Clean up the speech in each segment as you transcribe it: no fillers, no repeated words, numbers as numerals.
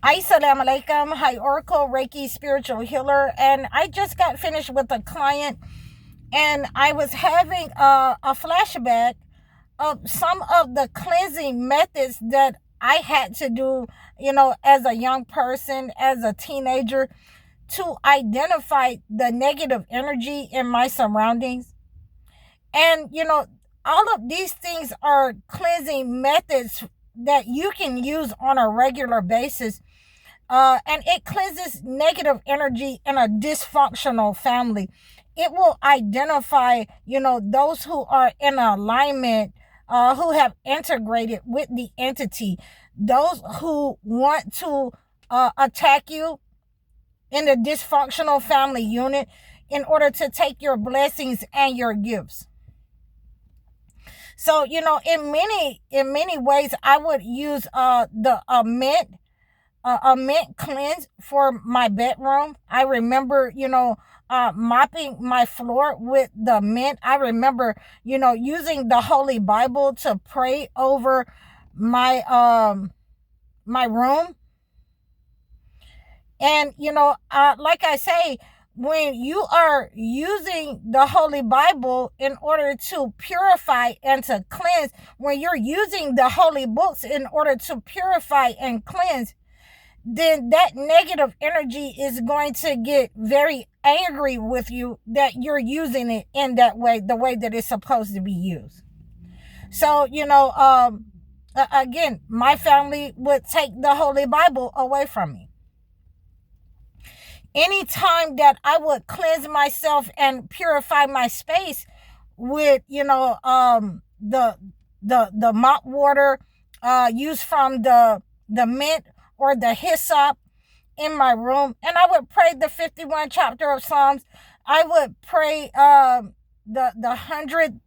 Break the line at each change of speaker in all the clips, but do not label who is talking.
Assalamu alaikum. Hi, Oracle Reiki spiritual healer. And I just got finished with a client, and I was having a flashback of some of the cleansing methods that I had to do, as a young person, as a teenager, to identify the negative energy in my surroundings. And, all of these things are cleansing methods that you can use on a regular basis, and it cleanses negative energy in a dysfunctional family. It will identify, those who are in alignment, who have integrated with the entity, those who want to attack you in the dysfunctional family unit in order to take your blessings and your gifts. So, in many ways, I would use the mint cleanse for my bedroom. I remember, mopping my floor with the mint. I remember, using the Holy Bible to pray over my my room. And, like I say, when you are using the Holy Bible in order to purify and to cleanse, when you're using the holy books in order to purify and cleanse, then that negative energy is going to get very angry with you that you're using it in that way, the way that it's supposed to be used. So, again, my family would take the Holy Bible away from me. Anytime that I would cleanse myself and purify my space with, the mop water used from the mint or the hyssop in my room, and I would pray the 51 chapter of Psalms. I would pray the 100th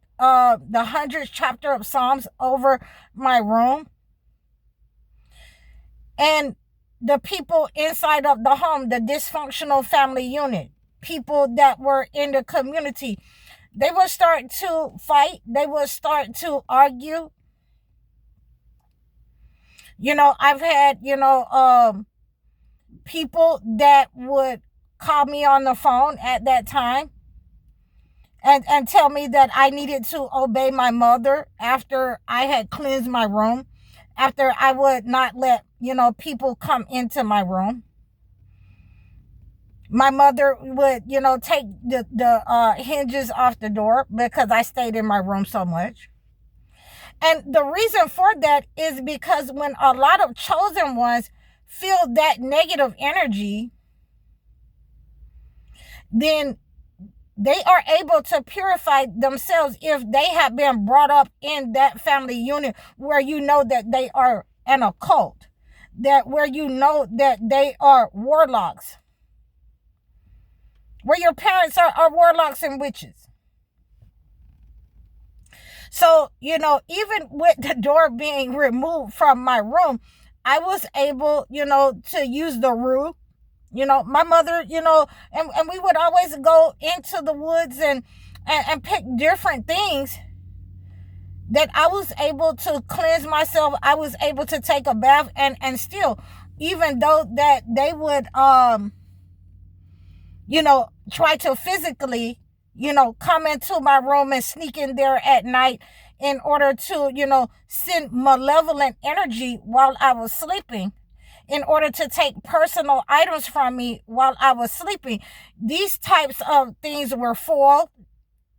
chapter of Psalms over my room. And the people inside of the home, the dysfunctional family unit, people that were in the community, they would start to fight. They would start to argue. I've had, people that would call me on the phone at that time and tell me that I needed to obey my mother after I had cleansed my room, after I would not let, people come into my room. My mother would, take the hinges off the door because I stayed in my room so much. And the reason for that is because when a lot of chosen ones feel that negative energy, then they are able to purify themselves if they have been brought up in that family unit where that they are an occult, that where that they are warlocks, where your parents are warlocks and witches. So, even with the door being removed from my room, I was able, to use the roux. My mother, and we would always go into the woods and pick different things that I was able to cleanse myself. I was able to take a bath, and still, even though that they would, try to physically, come into my room and sneak in there at night in order to, send malevolent energy while I was sleeping, in order to take personal items from me while I was sleeping. These types of things were foiled.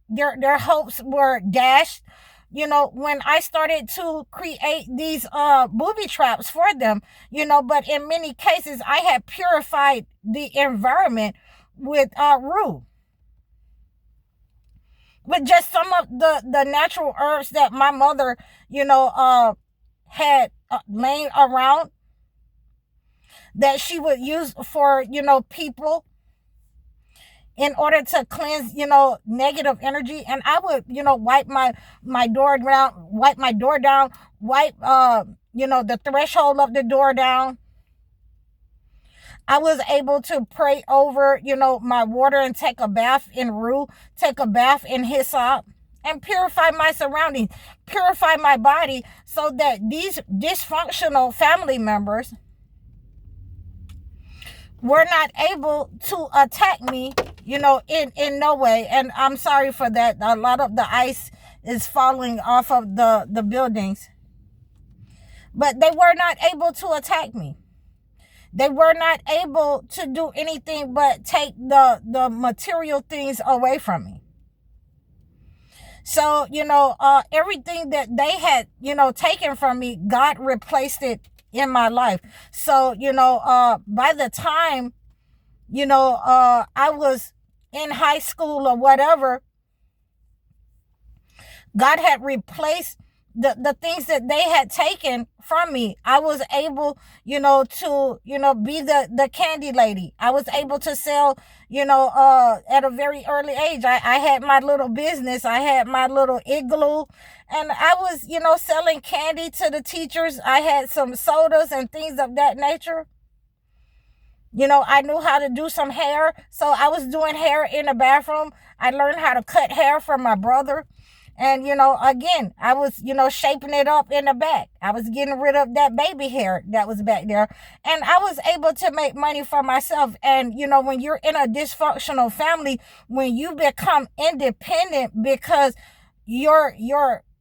Their hopes were dashed. When I started to create these booby traps for them, but in many cases I had purified the environment with roux, with just some of the natural herbs that my mother, had laying around, that she would use for, people in order to cleanse, negative energy. And I would, wipe my door down, wipe the threshold of the door down. I was able to pray over, my water and take a bath in roux, take a bath in hyssop, and purify my surroundings, purify my body, so that these dysfunctional family members were not able to attack me, in no way. And I'm sorry for that. A lot of the ice is falling off of the buildings. But they were not able to attack me. They were not able to do anything but take the material things away from me. So, everything that they had, taken from me, God replaced it in my life. So, by the time, I was in high school or whatever, God had replaced the things that they had taken from me. I was able, to, be the candy lady. I was able to sell, at a very early age. I had my little business. I had my little igloo, and I was, selling candy to the teachers. I had some sodas and things of that nature. I knew how to do some hair. So I was doing hair in the bathroom. I learned how to cut hair from my brother. And, again, I was, shaping it up in the back. I was getting rid of that baby hair that was back there. And I was able to make money for myself. And, when you're in a dysfunctional family, when you become independent because your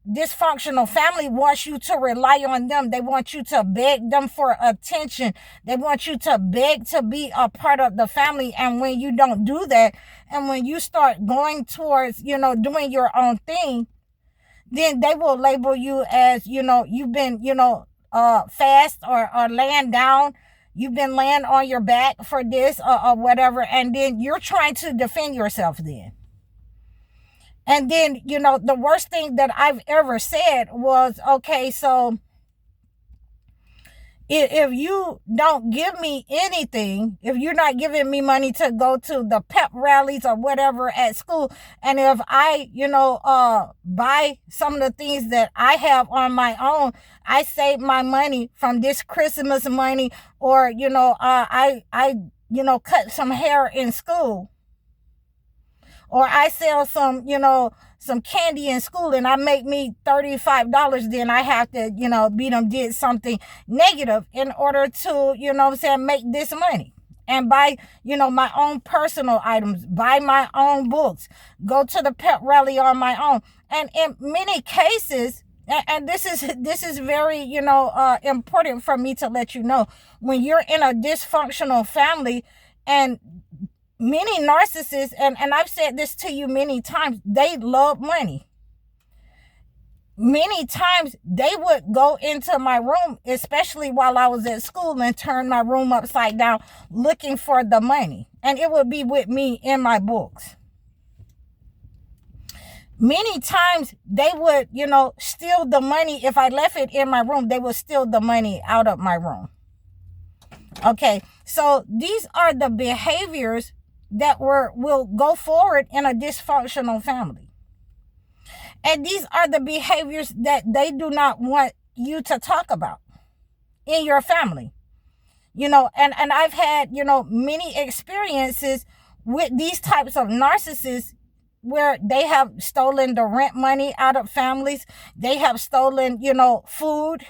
dysfunctional family wants you to rely on them. They want you to beg them for attention. They want you to beg to be a part of the family. And when you don't do that, and when you start going towards, doing your own thing, then they will label you as, you've been, fast or laying down. You've been laying on your back for this or whatever. And then you're trying to defend yourself then. And then, the worst thing that I've ever said was, okay, so if you don't give me anything, if you're not giving me money to go to the pep rallies or whatever at school, and if I, buy some of the things that I have on my own, I save my money from this Christmas money, or, I cut some hair in school. Or I sell some, some candy in school and I make me $35, then I have to, be them did something negative in order to, make this money. And buy, my own personal items, buy my own books, go to the pep rally on my own. And in many cases, and this is very, important for me to let you know, when you're in a dysfunctional family, and many narcissists, and I've said this to you many times, they love money. Many times they would go into my room, especially while I was at school, and turn my room upside down looking for the money. And it would be with me in my books. Many times they would, steal the money. If I left it in my room, they would steal the money out of my room. Okay, so these are the behaviors that will go forward in a dysfunctional family. And these are the behaviors that they do not want you to talk about in your family. And I've had, many experiences with these types of narcissists where they have stolen the rent money out of families. They have stolen, food.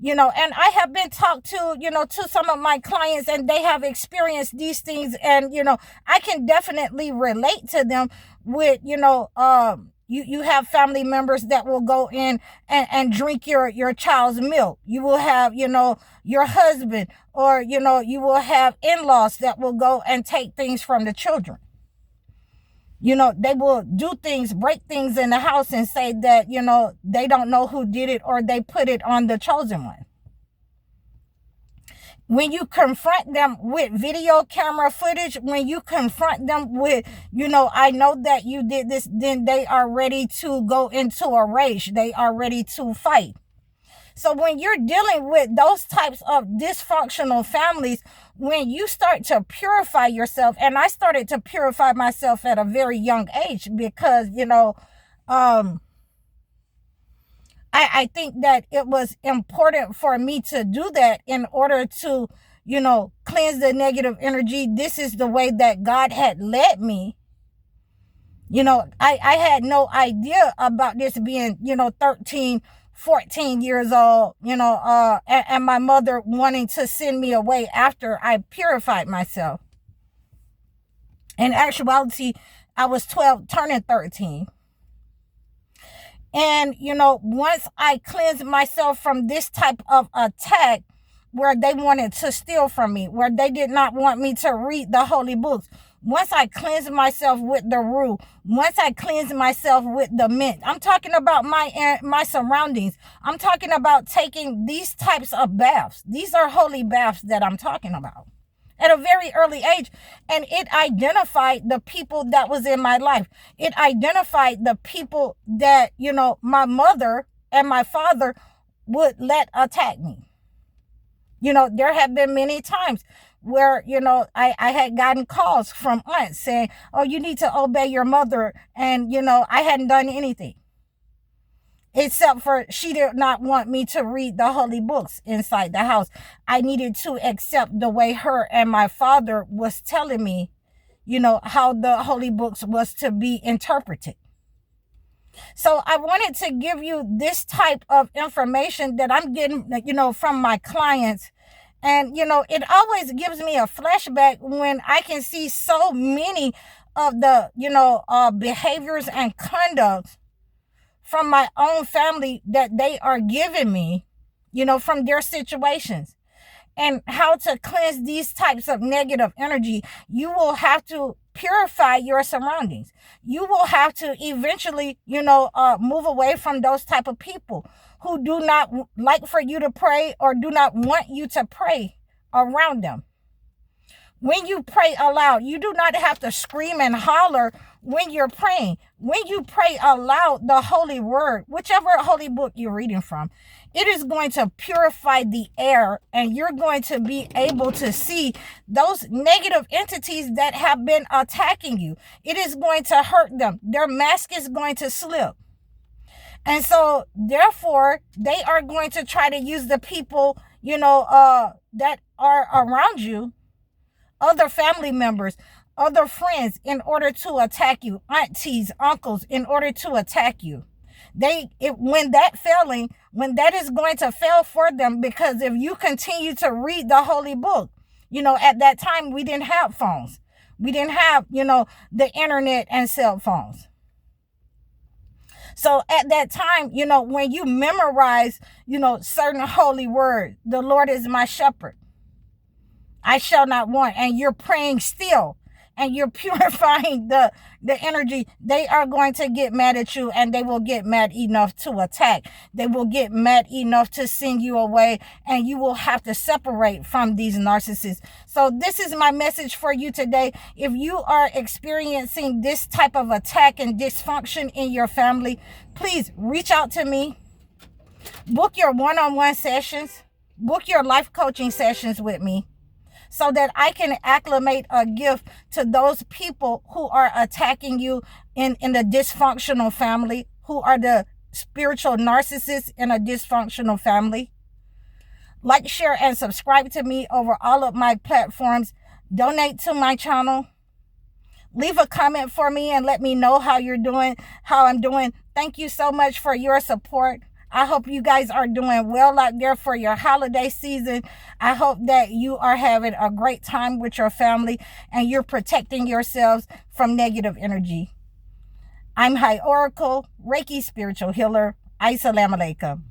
And I have been talked to, to some of my clients, and they have experienced these things. And, I can definitely relate to them with, you have family members that will go in and drink your child's milk. You will have, your husband, or, you will have in-laws that will go and take things from the children. They will do things, break things in the house and say that, they don't know who did it, or they put it on the chosen one. When you confront them with video camera footage, when you confront them with, I know that you did this, then they are ready to go into a rage. They are ready to fight. So when you're dealing with those types of dysfunctional families, when you start to purify yourself, and I started to purify myself at a very young age, because, I think that it was important for me to do that in order to, cleanse the negative energy. This is the way that God had led me. I had no idea about this being, 13, 14 years old, and my mother wanting to send me away after I purified myself. In actuality, I was 12, turning 13. And, once I cleansed myself from this type of attack where they wanted to steal from me, where they did not want me to read the holy books, once I cleansed myself with the rue, once I cleansed myself with the mint, I'm talking about my surroundings. I'm talking about taking these types of baths. These are holy baths that I'm talking about at a very early age. And it identified the people that was in my life. It identified the people that, my mother and my father would let attack me. There have been many times where, I had gotten calls from aunts saying, oh, you need to obey your mother. And, I hadn't done anything. Except for she did not want me to read the holy books inside the house. I needed to accept the way her and my father was telling me, how the holy books was to be interpreted. So I wanted to give you this type of information that I'm getting, from my clients. And, it always gives me a flashback when I can see so many of the, behaviors and conducts from my own family that they are giving me, from their situations. And how to cleanse these types of negative energy. You will have to purify your surroundings. You will have to eventually, move away from those type of people who do not like for you to pray or do not want you to pray around them. When you pray aloud, you do not have to scream and holler when you're praying. When you pray aloud the holy word, whichever holy book you're reading from, it is going to purify the air, and you're going to be able to see those negative entities that have been attacking you. It is going to hurt them. Their mask is going to slip. And so, therefore, they are going to try to use the people, that are around you, other family members, other friends, in order to attack you, aunties, uncles, in order to attack you. When that is going to fail for them, because if you continue to read the holy book, at that time we didn't have phones. We didn't have, the internet and cell phones. So at that time, when you memorize, certain holy words, the Lord is my shepherd, I shall not want, and you're praying still, and you're purifying the energy, they are going to get mad at you, and they will get mad enough to attack. They will get mad enough to send you away, and you will have to separate from these narcissists. So this is my message for you today. If you are experiencing this type of attack and dysfunction in your family, please reach out to me. Book your one-on-one sessions. Book your life coaching sessions with me, so that I can acclimate a gift to those people who are attacking you in the dysfunctional family, who are the spiritual narcissists in a dysfunctional family. Like, share, and subscribe to me over all of my platforms. Donate to my channel. Leave a comment for me and let me know how you're doing, how I'm doing. Thank you so much for your support. I hope you guys are doing well out there for your holiday season. I hope that you are having a great time with your family and you're protecting yourselves from negative energy. I'm High Oracle, Reiki Spiritual Healer. Assalamu alaikum.